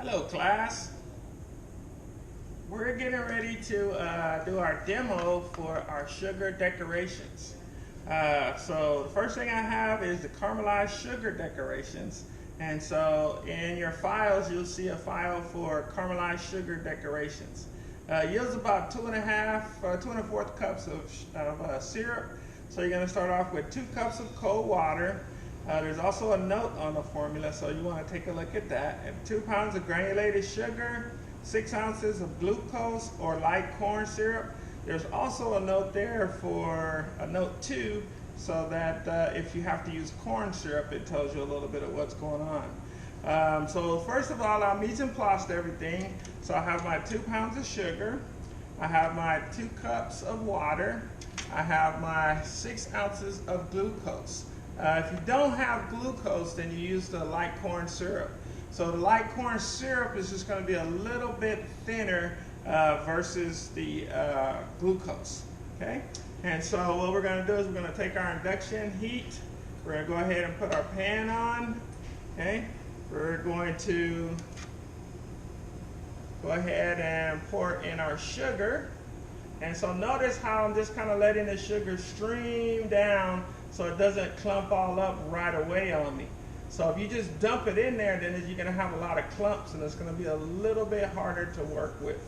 Hello class. We're getting ready to do our demo for our sugar decorations. So the first thing I have is the caramelized sugar decorations. And so in your files, you'll see a file for caramelized sugar decorations. Yields about 2.25 cups of syrup. So you're gonna start off with 2 cups of cold water. There's also a note on the formula, so you want to take a look at that. And 2 pounds of granulated sugar, 6 ounces of glucose or light corn syrup. There's also a note there for a note 2, so that if you have to use corn syrup, it tells you a little bit of what's going on. So first of all, I'll mise en place everything. So I have my 2 pounds of sugar. I have my 2 cups of water. I have my 6 ounces of glucose. If you don't have glucose, then you use the light corn syrup. So the light corn syrup is just going to be a little bit thinner versus the glucose. Okay? And so what we're going to do is we're going to take our induction heat. We're going to go ahead and put our pan on. Okay? We're going to go ahead and pour in our sugar. And so notice how I'm just kind of letting the sugar stream down so it doesn't clump all up right away on me. So if you just dump it in there, then you're going to have a lot of clumps, and it's going to be a little bit harder to work with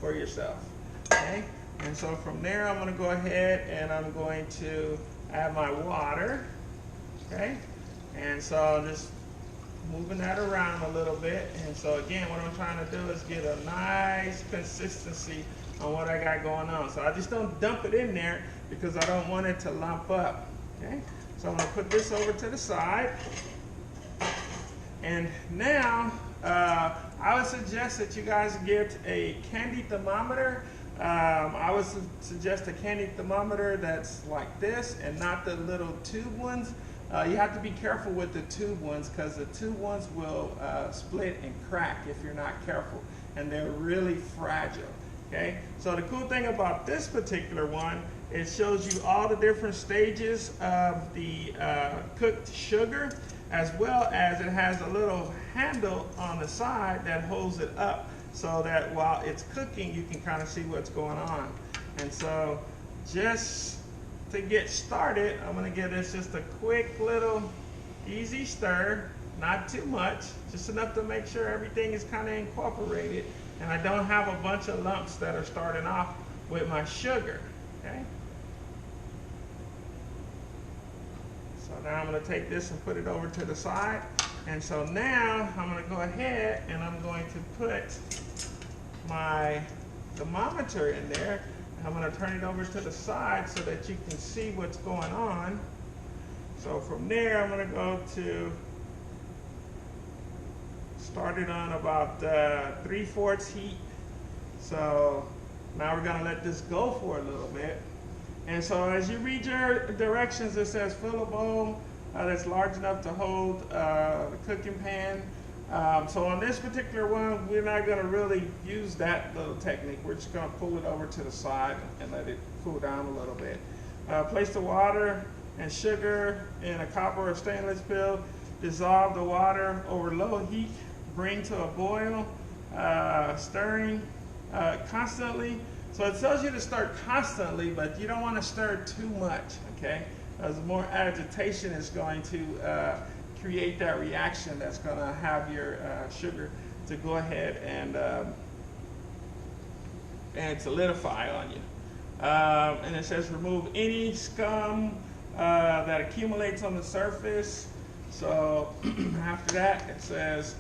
for yourself. Okay? And so from there, I'm going to go ahead and I'm going to add my water. Okay? And so I'm just moving that around a little bit. And so again, what I'm trying to do is get a nice consistency on what I got going on. So I just don't dump it in there because I don't want it to lump up. Okay, so I'm going to put this over to the side. And now, I would suggest that you guys get a candy thermometer. I would suggest a candy thermometer that's like this and not the little tube ones. You have to be careful with the tube ones because the tube ones will split and crack if you're not careful. And they're really fragile. Okay, so the cool thing about this particular one, it shows you all the different stages of the cooked sugar, as well as it has a little handle on the side that holds it up so that while it's cooking, you can kind of see what's going on. And so just to get started, I'm going to give this just a quick little easy stir, not too much, just enough to make sure everything is kind of incorporated and I don't have a bunch of lumps that are starting off with my sugar. Okay? So now I'm going to take this and put it over to the side. And so now I'm going to go ahead and I'm going to put my thermometer in there. I'm going to turn it over to the side so that you can see what's going on. So from there I'm going to go to started on about 3/4 heat. So now we're going to let this go for a little bit. And so as you read your directions, it says fill a bowl that's large enough to hold the cooking pan. So on this particular one, we're not going to really use that little technique. We're just going to pull it over to the side and let it cool down a little bit. Place the water and sugar in a copper or stainless pail. Dissolve the water over low heat. Bring to a boil, stirring constantly. So it tells you to stir constantly, but you don't want to stir too much, okay? As more agitation is going to create that reaction that's going to have your sugar to go ahead and solidify on you. And it says remove any scum that accumulates on the surface. So after that, it says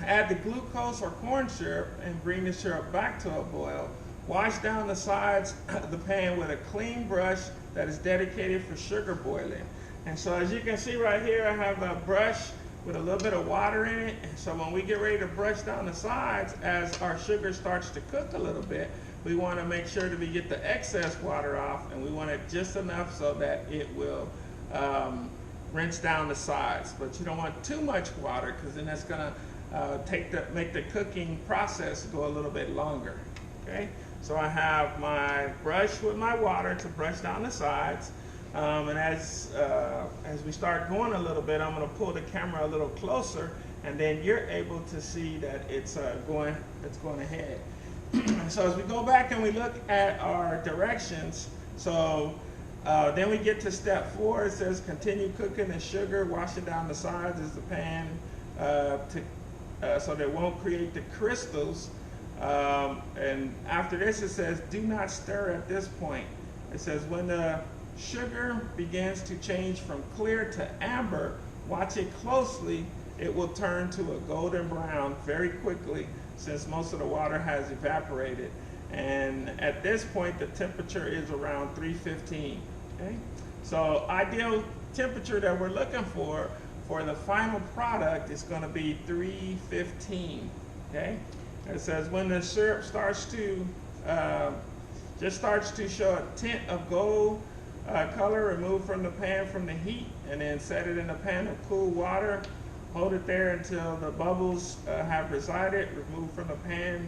add the glucose or corn syrup and bring the syrup back to a boil. Wash down the sides of the pan with a clean brush that is dedicated for sugar boiling. And so as you can see right here, I have a brush with a little bit of water in it. And so when we get ready to brush down the sides, as our sugar starts to cook a little bit, we want to make sure that we get the excess water off, and we want it just enough so that it will rinse down the sides. But you don't want too much water because then that's going to make the cooking process go a little bit longer. Okay, so I have my brush with my water to brush down the sides. And as we start going a little bit, I'm going to pull the camera a little closer, and then you're able to see that it's going ahead. So as we go back and we look at our directions, so then we get to step 4. It says continue cooking the sugar, wash it down the sides of the pan so they won't create the crystals. And after this it says do not stir at this point. It says when the sugar begins to change from clear to amber, watch it closely. It will turn to a golden brown very quickly since most of the water has evaporated. And at this point, the temperature is around 315. Okay? So ideal temperature that we're looking for the final product is going to be 315. Okay? It says when the syrup starts to show a tint of gold color, remove from the pan from the heat, and then set it in a pan of cool water. Hold it there until the bubbles have resided. Remove from the pan,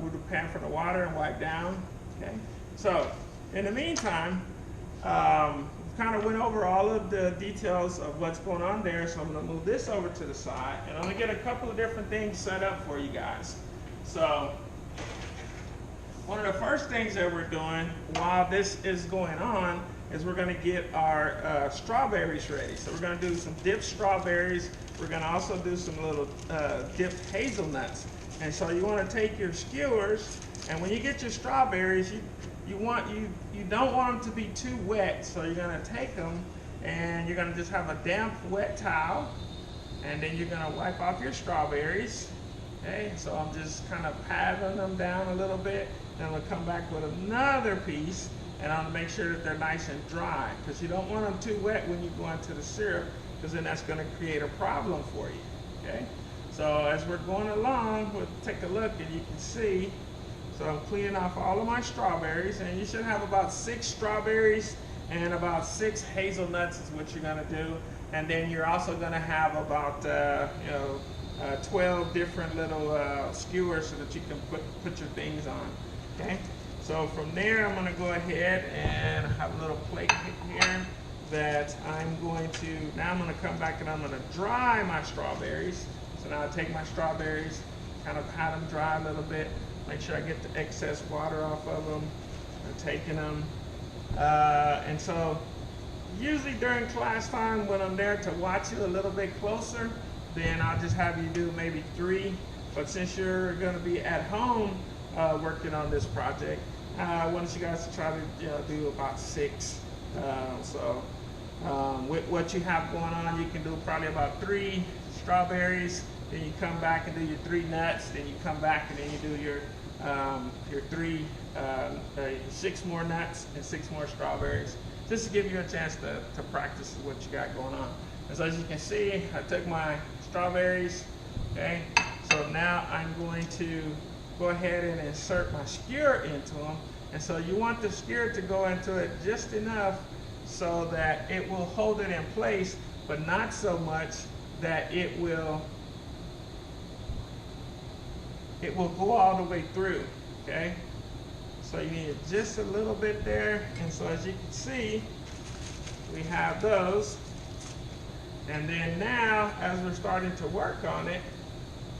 move the pan from the water and wipe down. Okay. So in the meantime, we kind of went over all of the details of what's going on there. So I'm going to move this over to the side, and I'm going to get a couple of different things set up for you guys. So one of the first things that we're doing while this is going on is we're going to get our strawberries ready. So we're going to do some dipped strawberries. We're going to also do some little dipped hazelnuts. And so you want to take your skewers, and when you get your strawberries, you don't want them to be too wet. So you're going to take them, and you're going to just have a damp, wet towel, and then you're going to wipe off your strawberries. Okay, so I'm just kind of patting them down a little bit. Then we'll come back with another piece, and I'm going to make sure that they're nice and dry, because you don't want them too wet when you go into the syrup, because then that's going to create a problem for you. Okay, so as we're going along, we'll take a look, and you can see. So I'm cleaning off all of my strawberries, and you should have about 6 strawberries and about 6 hazelnuts is what you're going to do. And then you're also going to have about 12 different little skewers so that you can put your things on. Okay, so from there I'm going to go ahead and have a little plate here that I'm going to come back and I'm going to dry my strawberries. So now I take my strawberries, kind of pat them dry a little bit, make sure I get the excess water off of them. I'm taking them, and so usually during class time when I'm there to watch you a little bit closer, then I'll just have you do maybe 3. But since you're going to be at home working on this project, I want you guys to try to do about 6. With what you have going on, you can do probably about 3 strawberries. Then you come back and do your 3 nuts. Then you come back and then you do your 6 more nuts and 6 more strawberries, just to give you a chance to practice what you got going on. And so as you can see, I took my strawberries. Okay, so now I'm going to go ahead and insert my skewer into them. And so you want the skewer to go into it just enough so that it will hold it in place, but not so much that it will go all the way through. Okay, so you need just a little bit there. And so as you can see, we have those. And then now, as we're starting to work on it,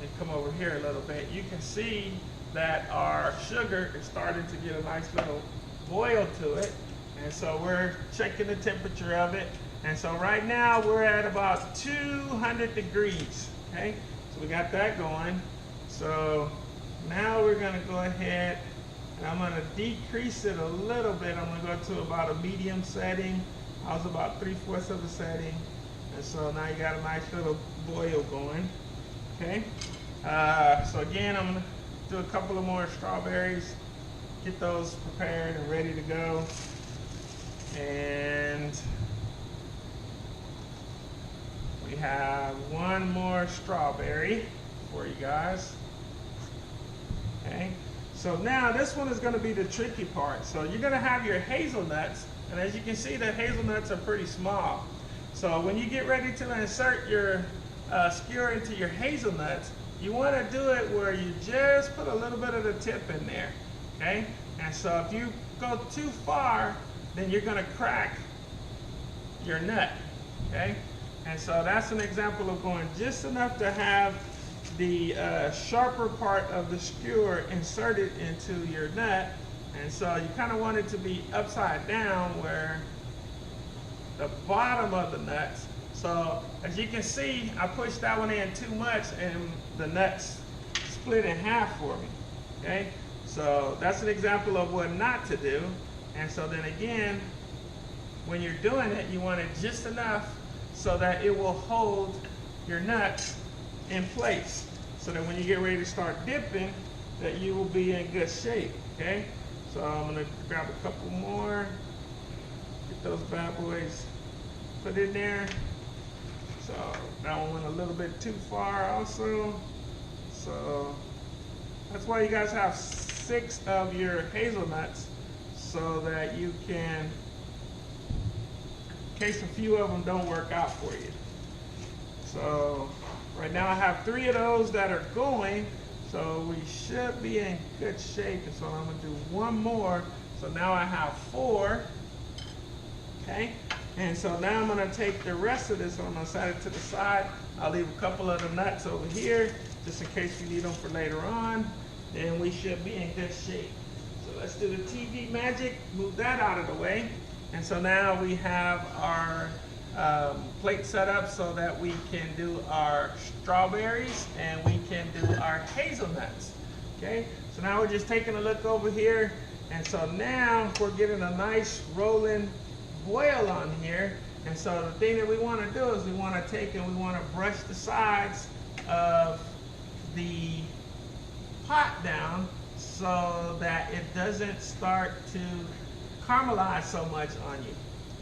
and come over here a little bit, you can see that our sugar is starting to get a nice little boil to it. And so we're checking the temperature of it. And so right now we're at about 200 degrees. Okay, so we got that going. So now we're going to go ahead and I'm going to decrease it a little bit. I'm going to go to about a medium setting. I was about 3/4 of a setting. And so now you got a nice little boil going. Okay, so again, I'm going to do a couple of more strawberries, get those prepared and ready to go. And we have 1 more strawberry for you guys. Okay, so now this one is going to be the tricky part. So you're going to have your hazelnuts, and as you can see, the hazelnuts are pretty small. So when you get ready to insert your skewer into your hazelnuts, you want to do it where you just put a little bit of the tip in there. Okay, and so if you go too far, then you're going to crack your nut, okay? And so that's an example of going just enough to have the sharper part of the skewer inserted into your nut. And so you kind of want it to be upside down where the bottom of the nuts. So as you can see, I pushed that one in too much and the nuts split in half for me, okay? So that's an example of what not to do. And so then again, when you're doing it, you want it just enough so that it will hold your nuts in place, so that when you get ready to start dipping, that you will be in good shape, okay? So I'm gonna grab a couple more, get those bad boys put in there. So that one went a little bit too far also. So that's why you guys have 6 of your hazelnuts, so that you can, in case a few of them don't work out for you. So right now I have 3 of those that are going, so we should be in good shape. And so I'm gonna do one more. So now I have 4, okay? And so now I'm gonna take the rest of this, so I'm gonna set it to the side. I'll leave a couple of the nuts over here, just in case you need them for later on. Then we should be in good shape. So let's do the TV magic, move that out of the way. And so now we have our plate set up so that we can do our strawberries and we can do our hazelnuts, okay? So now we're just taking a look over here. And so now we're getting a nice rolling boil on here. And so the thing that we want to do is we want to take and we want to brush the sides of the pot down so that it doesn't start to caramelize so much on you,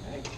okay?